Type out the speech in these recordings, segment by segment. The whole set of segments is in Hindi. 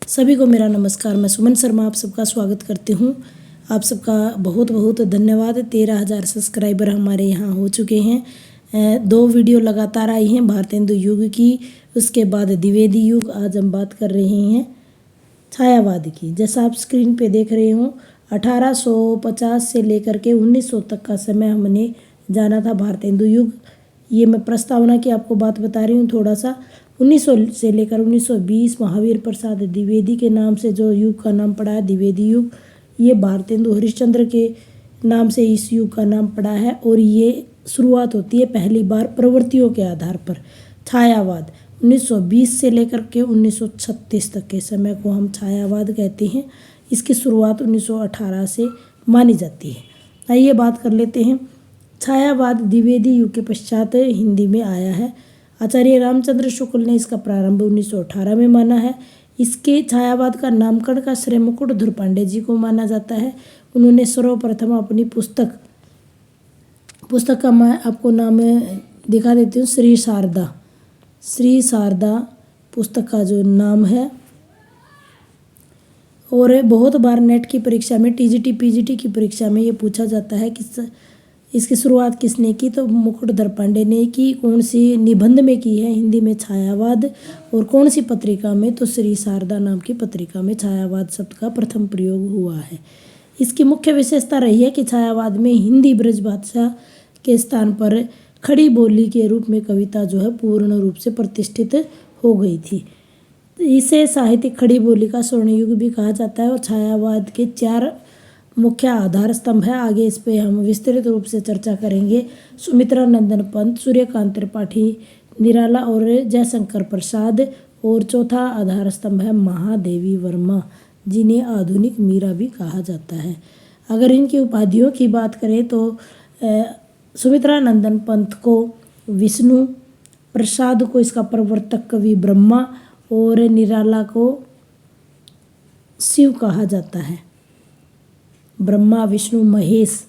सभी को मेरा नमस्कार। मैं सुमन शर्मा आप सबका स्वागत करती हूँ। आप सबका बहुत बहुत धन्यवाद। 13,000 सब्सक्राइबर हमारे यहाँ हो चुके हैं। 2 वीडियो लगातार आई हैं भारतेंदु युग की, उसके बाद द्विवेदी युग। आज हम बात कर रहे हैं छायावाद की। जैसा आप स्क्रीन पे देख रहे हो, 1850 से लेकर के 1900 तक का समय हमने जाना था भारतेंदु युग। ये मैं प्रस्तावना की आपको बात बता रही हूँ थोड़ा सा। 1900 से लेकर 1920 महावीर प्रसाद द्विवेदी के नाम से जो युग का नाम पड़ा है द्विवेदी युग, ये भारतेंदु हरिश्चंद्र के नाम से इस युग का नाम पड़ा है। और ये शुरुआत होती है पहली बार प्रवृत्तियों के आधार पर। छायावाद 1920 से लेकर के 1936 तक के समय को हम छायावाद कहते हैं। इसकी शुरुआत 1918 से मानी जाती है। आइए बात कर लेते हैं। छायावाद द्विवेदी युग के पश्चात हिंदी में आया है। आचार्य रामचंद्र शुक्ल ने इसका प्रारंभ 1918 में माना है। इसके छायावाद का नामकरण का श्रेय मुकुट धुरपांडे जी को माना जाता है। उन्होंने सर्वप्रथम अपनी पुस्तक का मैं आपको नाम दिखा देती हूँ, श्री शारदा पुस्तक का जो नाम है। और बहुत बार नेट की परीक्षा में, टीजीटी पीजीटी की परीक्षा में ये पूछा जाता है कि इसकी शुरुआत किसने की, तो मुकुट धुरपांडे ने की। कौन सी निबंध में की है हिंदी में छायावाद, और कौन सी पत्रिका में, तो श्री शारदा नाम की पत्रिका में छायावाद शब्द का प्रथम प्रयोग हुआ है। इसकी मुख्य विशेषता रही है कि छायावाद में हिंदी ब्रजभाषा के स्थान पर खड़ी बोली के रूप में कविता जो है पूर्ण रूप से प्रतिष्ठित हो गई थी। इसे साहित्यिक खड़ी बोली का स्वर्ण युग भी कहा जाता है। और छायावाद के 4 मुख्य आधार स्तंभ है। आगे इस पे हम विस्तृत रूप से चर्चा करेंगे। सुमित्रा नंदन पंत, सूर्यकांत त्रिपाठी निराला और जयशंकर प्रसाद। और चौथा आधार स्तंभ है महादेवी वर्मा, जिन्हें आधुनिक मीरा भी कहा जाता है। अगर इनकी उपाधियों की बात करें तो सुमित्रा नंदन पंत को विष्णु, प्रसाद को इसका प्रवर्तक कवि ब्रह्मा, और निराला को शिव कहा जाता है। ब्रह्मा विष्णु महेश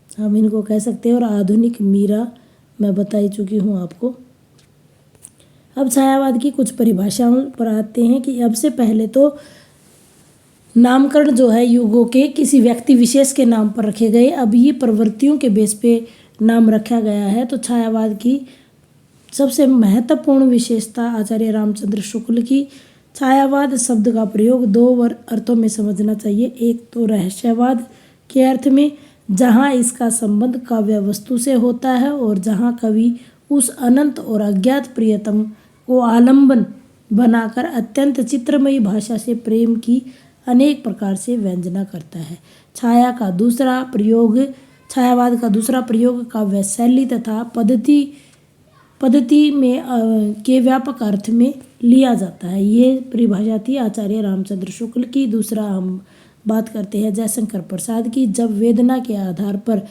हम इनको कह सकते हैं। और आधुनिक मीरा मैं बता ही चुकी हूँ आपको। अब छायावाद की कुछ परिभाषाओं पर आते हैं कि अब से पहले तो नामकरण जो है युगों के किसी व्यक्ति विशेष के नाम पर रखे गए। अब ये प्रवृत्तियों के बेस पे नाम रखा गया है। तो छायावाद की सबसे महत्वपूर्ण विशेषता आचार्य रामचंद्र शुक्ल की, छायावाद शब्द का प्रयोग 2 अर्थों में समझना चाहिए। एक तो रहस्यवाद के अर्थ में, जहाँ इसका संबंध काव्य वस्तु से होता है और जहाँ कवि उस अनंत और अज्ञात प्रियतम को आलंबन बनाकर अत्यंत चित्रमयी भाषा से प्रेम की अनेक प्रकार से व्यंजना करता है। छायावाद का दूसरा प्रयोग काव्य शैली तथा पद्धति में के व्यापक अर्थ में लिया जाता है। ये परिभाषा थी आचार्य रामचंद्र शुक्ल की। दूसरा हम बात करते हैं जयशंकर प्रसाद की। जब वेदना के आधार पर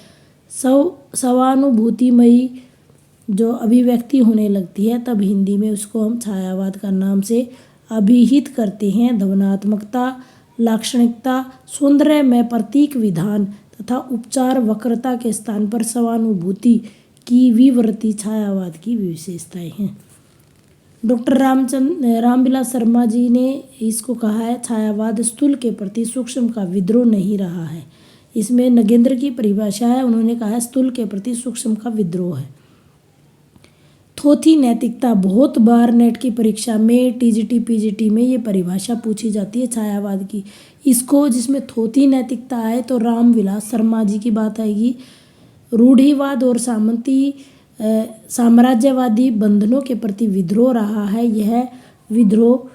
सहानुभूतिमयी जो अभिव्यक्ति होने लगती है, तब हिंदी में उसको हम छायावाद का नाम से अभिहित करते हैं। भावनात्मकता, लाक्षणिकता, सौंदर्य में प्रतीक विधान तथा उपचार वक्रता के स्थान पर सहानुभूति की विवृत्ति छायावाद की विशेषताएं हैं। डॉक्टर रामविलास शर्मा जी ने इसको कहा है, छायावाद स्थूल के प्रति सूक्ष्म का विद्रोह नहीं रहा है। इसमें नगेंद्र की परिभाषा है, उन्होंने कहा है स्थूल के प्रति सूक्ष्म का विद्रोह है। थोथी नैतिकता, बहुत बार नेट की परीक्षा में, टीजीटी पीजीटी में ये परिभाषा पूछी जाती है छायावाद की। इसको जिसमें थोथी नैतिकता आए तो रामविलास शर्मा जी की बात आएगी। रूढ़िवाद और साम्राज्यवादी बंधनों के प्रति विद्रोह रहा है। यह विद्रोह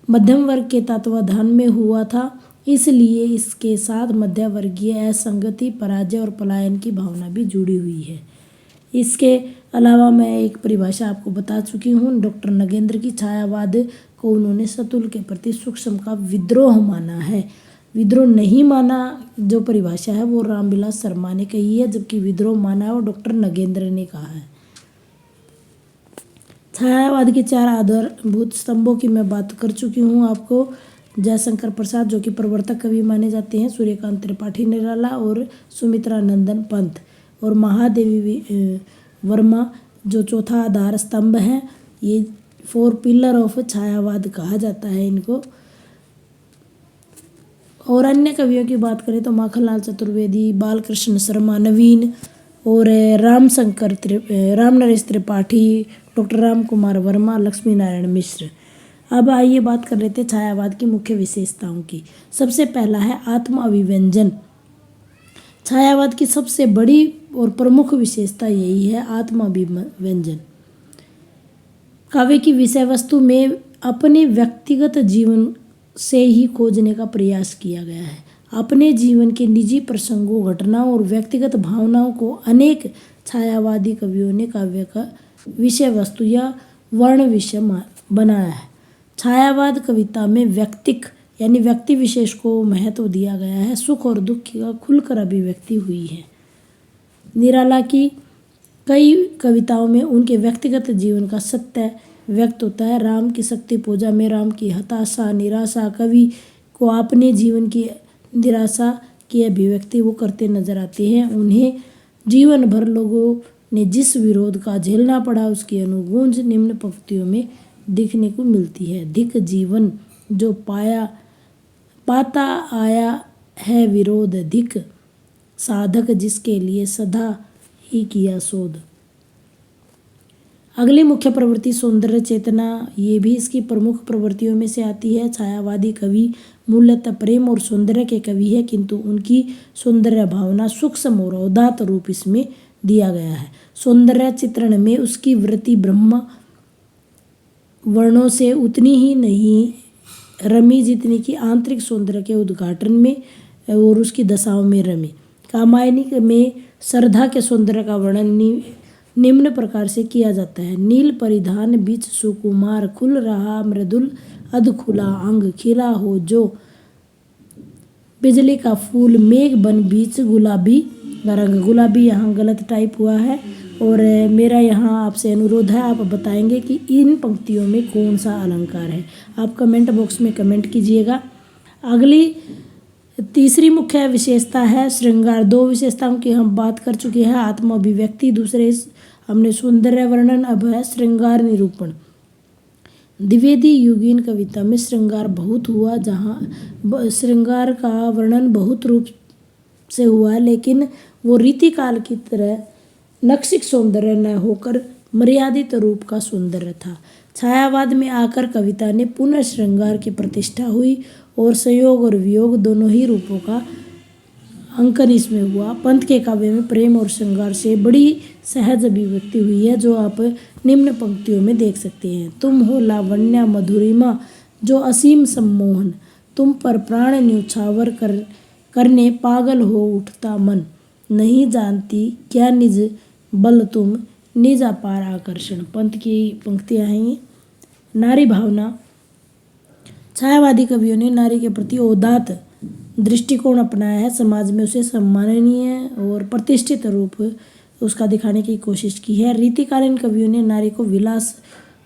मध्यम वर्ग के तत्वाधान में हुआ था, इसलिए इसके साथ मध्यवर्गीय असंगति, पराजय और पलायन की भावना भी जुड़ी हुई है। इसके अलावा मैं एक परिभाषा आपको बता चुकी हूँ डॉक्टर नगेंद्र की। छायावाद को उन्होंने स्थूल के प्रति सूक्ष्म का विद्रोह माना है। विद्रोह नहीं माना जो परिभाषा है वो रामविलास शर्मा ने कही है, जबकि विद्रोह माना है वो डॉक्टर नगेंद्र ने कहा है। छायावाद के 4 आधारभूत स्तंभों की मैं बात कर चुकी हूँ आपको। जयशंकर प्रसाद जो कि प्रवर्तक कवि माने जाते हैं, सूर्यकांत त्रिपाठी निराला और सुमित्रा नंदन पंत, और महादेवी वर्मा जो चौथा आधार स्तंभ है। ये 4 पिलर ऑफ छायावाद कहा जाता है इनको। और अन्य कवियों की बात करें तो माखनलाल चतुर्वेदी, बालकृष्ण शर्मा, नवीन और राम नरेश त्रिपाठी, डॉक्टर राम कुमार वर्मा, लक्ष्मी नारायण मिश्र। अब आइए बात कर लेते हैं छायावाद की मुख्य विशेषताओं की। सबसे पहला है आत्म अभिव्यंजन। छायावाद की सबसे बड़ी और प्रमुख विशेषता यही है, आत्म अभिव्यंजन। काव्य की विषय वस्तु में अपने व्यक्तिगत जीवन से ही खोजने का प्रयास किया गया है। अपने जीवन के निजी प्रसंगों, घटनाओं और व्यक्तिगत भावनाओं को अनेक छायावादी कवियों ने काव्य का विषय वस्तु या वर्ण विषय बनाया है। छायावाद कविता में व्यक्तिक यानी व्यक्ति विशेष को महत्व दिया गया है। सुख और दुख का खुलकर अभिव्यक्ति हुई है। निराला की कई कविताओं में उनके व्यक्तिगत जीवन का सत्य व्यक्त होता है। राम की शक्ति पूजा में राम की हताशा, निराशा, कवि को अपने जीवन की निराशा की अभिव्यक्ति वो करते नजर आते हैं। उन्हें जीवन भर लोगों ने जिस विरोध का झेलना पड़ा उसकी अनुगूंज निम्न पंक्तियों में दिखने को मिलती है। धिक जीवन जो पाता आया है विरोध, धिक साधक जिसके लिए सदा ही किया शोध। अगली मुख्य प्रवृत्ति सौंदर्य चेतना, ये भी इसकी प्रमुख प्रवृत्तियों में से आती है। छायावादी कवि मूलतः प्रेम और सौंदर्य के कवि है, किंतु उनकी सौंदर्य भावना सूक्ष्म और उदात्त रूप इसमें दिया गया है। सौंदर्य चित्रण में उसकी वृत्ति ब्रह्म वर्णों से उतनी ही नहीं रमी जितनी कि आंतरिक सौंदर्य के उद्घाटन में और उसकी दशाओं में रमी। कामायनी में श्रद्धा के सौंदर्य का वर्णन निम्न प्रकार से किया जाता है। नील परिधान बीच सुकुमार, खुल रहा मृदुल अध खुला अंग, खिला हो जो बिजली का फूल, मेघ बन बीच गुलाबी रंग। गुलाबी यहाँ गलत टाइप हुआ है और मेरा यहाँ आपसे अनुरोध है, आप बताएंगे कि इन पंक्तियों में कौन सा अलंकार है। आप कमेंट बॉक्स में कमेंट कीजिएगा। अगली तीसरी मुख्य विशेषता है श्रृंगार। दो विशेषताओं की हम बात कर चुके हैं, आत्म अभिव्यक्ति, दूसरे हमने सौंदर्य वर्णन, अब है श्रृंगार निरूपण। द्विवेदी युगीन कविता में श्रृंगार बहुत हुआ, जहाँ श्रृंगार का वर्णन बहुत रूप से हुआ, लेकिन वो रीतिकाल की तरह नक्शिक सौंदर्य न होकर मर्यादित रूप का सौंदर्य था। छायावाद में आकर कविता ने पुनः श्रृंगार की प्रतिष्ठा हुई और संयोग और वियोग दोनों ही रूपों का अंकन इसमें हुआ। पंत के काव्य में प्रेम और श्रृंगार से बड़ी सहज अभिव्यक्ति हुई है, जो आप निम्न पंक्तियों में देख सकते हैं। तुम हो लावण्य मधुरिमा जो असीम सम्मोहन, तुम पर प्राण न्यौछावर करने पागल हो उठता मन, नहीं जानती क्या निज बल तुम निज अपार आकर्षण। पंत की पंक्तियाँ हैं ये। नारी भावना। छायावादी कवियों ने नारी के प्रति उदात्त दृष्टिकोण अपनाया है। समाज में उसे सम्माननीय और प्रतिष्ठित रूप उसका दिखाने की कोशिश की है। रीतिकालीन कवियों ने नारी को विलास,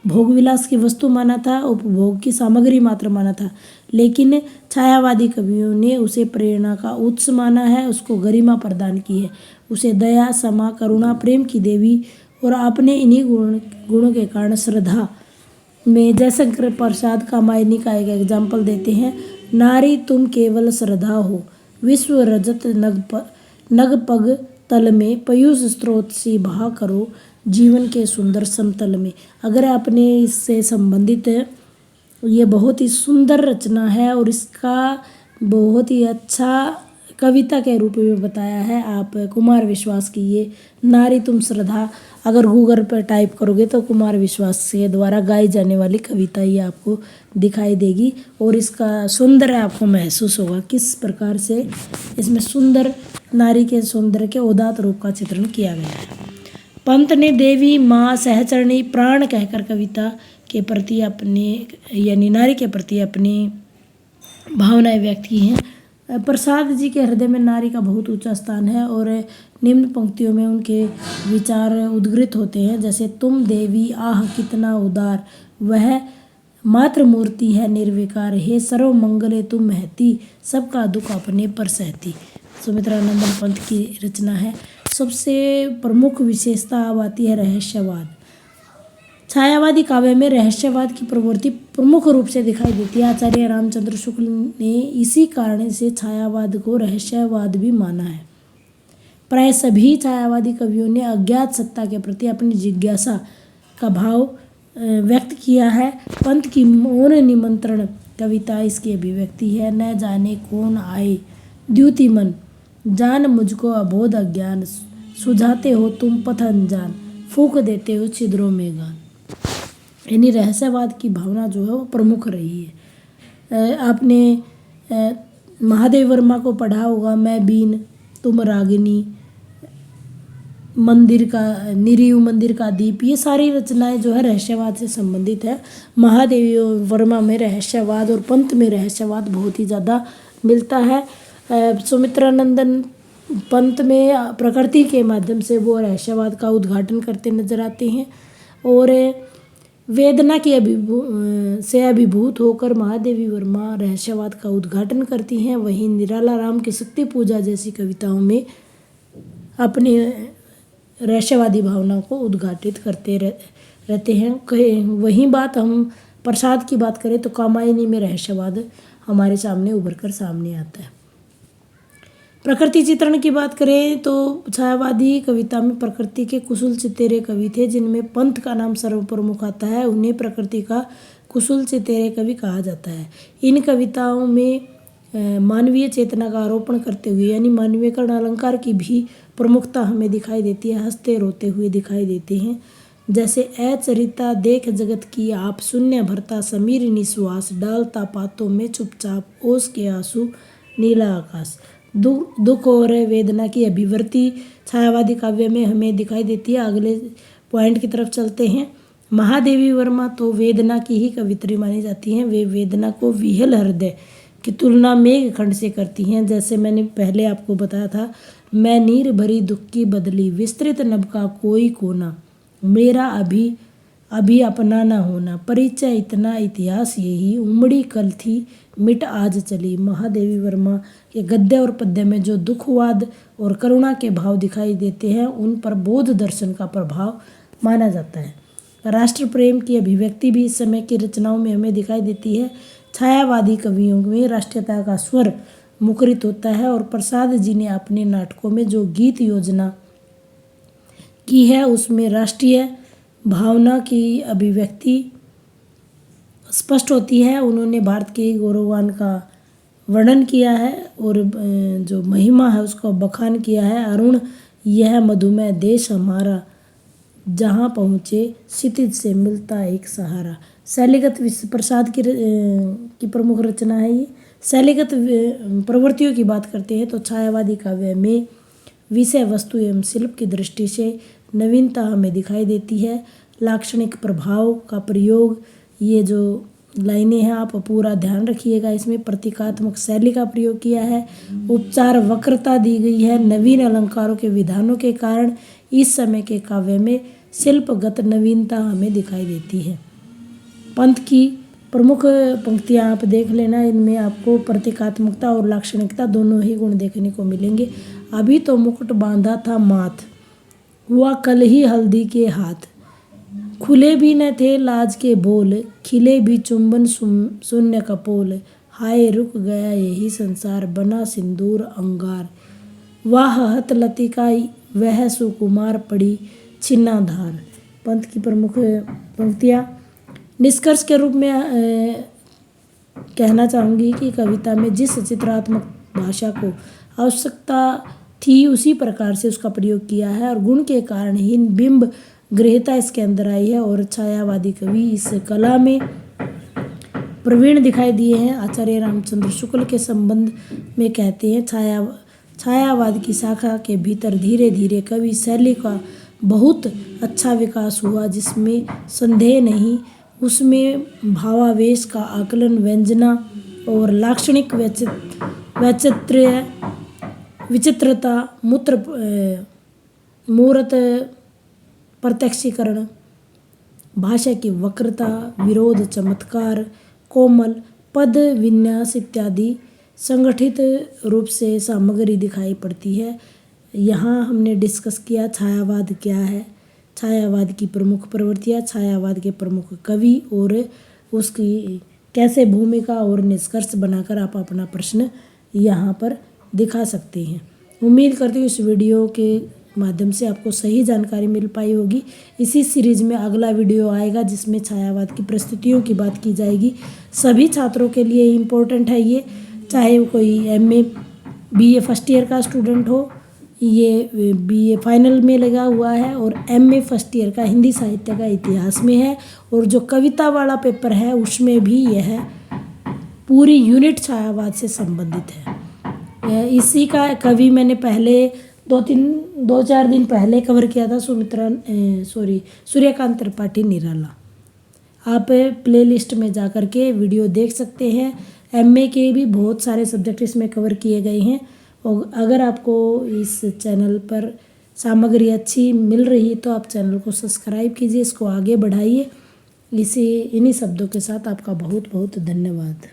भोग विलास की वस्तु माना था, उपभोग की सामग्री मात्र माना था, लेकिन छायावादी कवियों ने उसे प्रेरणा का उत्स माना है, उसको गरिमा प्रदान की है, उसे दया, क्षमा, करुणा, प्रेम की देवी और अपने इन्हीं गुणों के कारण श्रद्धा में जयशंकर प्रसाद कामायनी का एक एग्जाम्पल देते हैं। नारी तुम केवल श्रद्धा हो, विश्व रजत नगपग तल में, पयूष स्रोत सी बहा करो जीवन के सुंदर समतल में। अगर आपने इससे संबंधित ये बहुत ही सुंदर रचना है और इसका बहुत ही अच्छा कविता के रूप में बताया है। आप कुमार विश्वास की ये नारी तुम श्रद्धा अगर गूगल पर टाइप करोगे तो कुमार विश्वास के द्वारा गाई जाने वाली कविता ये आपको दिखाई देगी और इसका सौंदर्य आपको महसूस होगा, किस प्रकार से इसमें सुंदर नारी के सौंदर्य के उदात्त रूप का चित्रण किया गया है। पंत ने देवी, माँ, सहचरणी, प्राण कहकर कविता के प्रति अपने यानी नारी के प्रति अपनी भावनाएं व्यक्त की हैं। प्रसाद जी के हृदय में नारी का बहुत ऊंचा स्थान है और निम्न पंक्तियों में उनके विचार उद्गृत होते हैं, जैसे तुम देवी आह कितना उदार, वह मात्र मूर्ति है निर्विकार, हे सर्व मंगले तुम महती, सबका दुख अपने पर सहती। सुमित्रानंदन पंत की रचना है। सबसे प्रमुख विशेषता अब आती है रहस्यवाद। छायावादी काव्य में रहस्यवाद की प्रवृत्ति प्रमुख रूप से दिखाई देती है। आचार्य रामचंद्र शुक्ल ने इसी कारण से छायावाद को रहस्यवाद भी माना है। प्राय सभी छायावादी कवियों ने अज्ञात सत्ता के प्रति अपनी जिज्ञासा का भाव व्यक्त किया है। पंत की मौन निमंत्रण कविता इसकी अभिव्यक्ति है। न जाने कौन आए द्युति मन, जान मुझको अबोध अज्ञान, सुझाते हो तुम पथ अनजान, फूंक देते हो छिद्रों में गान। यानी रहस्यवाद की भावना जो है वो प्रमुख रही है। आपने महादेव वर्मा को पढ़ा होगा, मैं बीन तुम रागिनी, मंदिर का निरीव, मंदिर का दीप, ये सारी रचनाएं जो है रहस्यवाद से संबंधित है। महादेव वर्मा में रहस्यवाद और पंत में रहस्यवाद बहुत ही ज़्यादा मिलता है। सुमित्रानंदन पंत में प्रकृति के माध्यम से वो रहस्यवाद का उद्घाटन करते नजर आते हैं और वेदना की से अभिभूत होकर महादेवी वर्मा रहस्यवाद का उद्घाटन करती हैं। वहीं निराला राम की शक्ति पूजा जैसी कविताओं में अपने रहस्यवादी भावना को उद्घाटित करते रहते हैं। वहीं बात हम प्रसाद की बात करें तो कामायनी में रहस्यवाद हमारे सामने उभर कर सामने आता है। प्रकृति चित्रण की बात करें तो छायावादी कविता में प्रकृति के कुशल चितेरे कवि थे, जिनमें पंत का नाम सर्वप्रमुख आता है। उन्हें प्रकृति का कुशल चितेरे कवि कहा जाता है। इन कविताओं में मानवीय चेतना का आरोपण करते हुए यानी मानवीयकरण अलंकार की भी प्रमुखता हमें दिखाई देती है। हंसते रोते हुए दिखाई देते हैं, जैसे ए चरिता देख जगत की आप, शून्य भरता समीर निश्वास, डालता पातों में चुपचाप ओस के आंसू नीला आकाश। दुख और वेदना की अभिव्यक्ति छायावादी काव्य में हमें दिखाई देती है। अगले पॉइंट की तरफ चलते हैं। महादेवी वर्मा तो वेदना की ही कवित्री मानी जाती हैं। वे वेदना को विहल हृदय की तुलना मेघखंड से करती हैं। जैसे मैंने पहले आपको बताया था, मैं नीर भरी दुख की बदली, विस्तृत नभ का कोई कोना, मेरा अभी अभी अपना न होना, परिचय इतना इतिहास यही, उमड़ी कल थी मिट आज चली। महादेवी वर्मा के गद्य और पद्य में जो दुखवाद और करुणा के भाव दिखाई देते हैं, उन पर बौद्ध दर्शन का प्रभाव माना जाता है। राष्ट्र प्रेम की अभिव्यक्ति भी इस समय की रचनाओं में हमें दिखाई देती है। छायावादी कवियों में राष्ट्रीयता का स्वर मुखरित होता है और प्रसाद जी ने अपने नाटकों में जो गीत योजना की है उसमें राष्ट्रीय भावना की अभिव्यक्ति स्पष्ट होती है। उन्होंने भारत के गौरवगान का वर्णन किया है और जो महिमा है उसका बखान किया है। अरुण यह मधुमेह देश हमारा, जहाँ पहुँचे क्षितिज से मिलता एक सहारा। शैलीगत प्रसाद की प्रमुख रचना है ये। शैलीगत प्रवृत्तियों की बात करते हैं तो छायावादी काव्य में विषय वस्तु एवं शिल्प की दृष्टि से नवीनता हमें दिखाई देती है। लाक्षणिक प्रभाव का प्रयोग, ये जो लाइनें हैं आप पूरा ध्यान रखिएगा, इसमें प्रतीकात्मक शैली का प्रयोग किया है। उपचार वक्रता दी गई है। नवीन अलंकारों के विधानों के कारण इस समय के काव्य में शिल्पगत नवीनता हमें दिखाई देती है। पंत की प्रमुख पंक्तियाँ आप देख लेना, इनमें आपको प्रतीकात्मकता और लाक्षणिकता दोनों ही गुण देखने को मिलेंगे। अभी तो मुकुट बांधा था माथ, हुआ कल ही हल्दी के हाथ, खुले भी न थे लाज के बोल, खिले भी चुंबन शून्य कपोल, हाय रुक गया यही संसार, बना सिंदूर अंगार, वाह हत लतिका वह सुकुमार, पड़ी छिन्नाधार। पंत की प्रमुख पंक्तियाँ। निष्कर्ष के रूप में कहना चाहूँगी कि कविता में जिस चित्रात्मक भाषा को आवश्यकता थी उसी प्रकार से उसका प्रयोग किया है और गुण के कारण ही बिंब गृहीता इसके अंदर आई है और छायावादी कवि इस कला में प्रवीण दिखाई दिए हैं। आचार्य रामचंद्र शुक्ल के संबंध में कहते हैं, छायावाद की शाखा के भीतर धीरे धीरे कवि शैली का बहुत अच्छा विकास हुआ, जिसमें संदेह नहीं। उसमें भावावेश का आकलन, व्यंजना और लाक्षणिक विचित्रता, मूर्त प्रत्यक्षीकरण, भाषा की वक्रता, विरोध, चमत्कार, कोमल पद विन्यास इत्यादि संगठित रूप से सामग्री दिखाई पड़ती है। यहाँ हमने डिस्कस किया छायावाद क्या है, छायावाद की प्रमुख प्रवृत्तियाँ, छायावाद के प्रमुख कवि और उसकी कैसे भूमिका और निष्कर्ष बनाकर आप अपना प्रश्न यहाँ पर दिखा सकते हैं। उम्मीद करती हूँ इस वीडियो के माध्यम से आपको सही जानकारी मिल पाई होगी। इसी सीरीज में अगला वीडियो आएगा जिसमें छायावाद की प्रस्तुतियों की बात की जाएगी। सभी छात्रों के लिए इम्पोर्टेंट है ये, चाहे कोई MA BA फर्स्ट ईयर का स्टूडेंट हो, ये BA फाइनल में लगा हुआ है, और MA फर्स्ट ईयर का हिंदी साहित्य का इतिहास में है, और जो कविता वाला पेपर है उसमें भी यह पूरी यूनिट छायावाद से संबंधित है। इसी का कवि मैंने पहले 2-4 दिन पहले कवर किया था, सूर्यकांत त्रिपाठी निराला। आप प्लेलिस्ट में जा कर के वीडियो देख सकते हैं। MA के भी बहुत सारे सब्जेक्ट इसमें कवर किए गए हैं। और अगर आपको इस चैनल पर सामग्री अच्छी मिल रही है तो आप चैनल को सब्सक्राइब कीजिए, इसको आगे बढ़ाइए। इन्हीं शब्दों के साथ आपका बहुत बहुत धन्यवाद।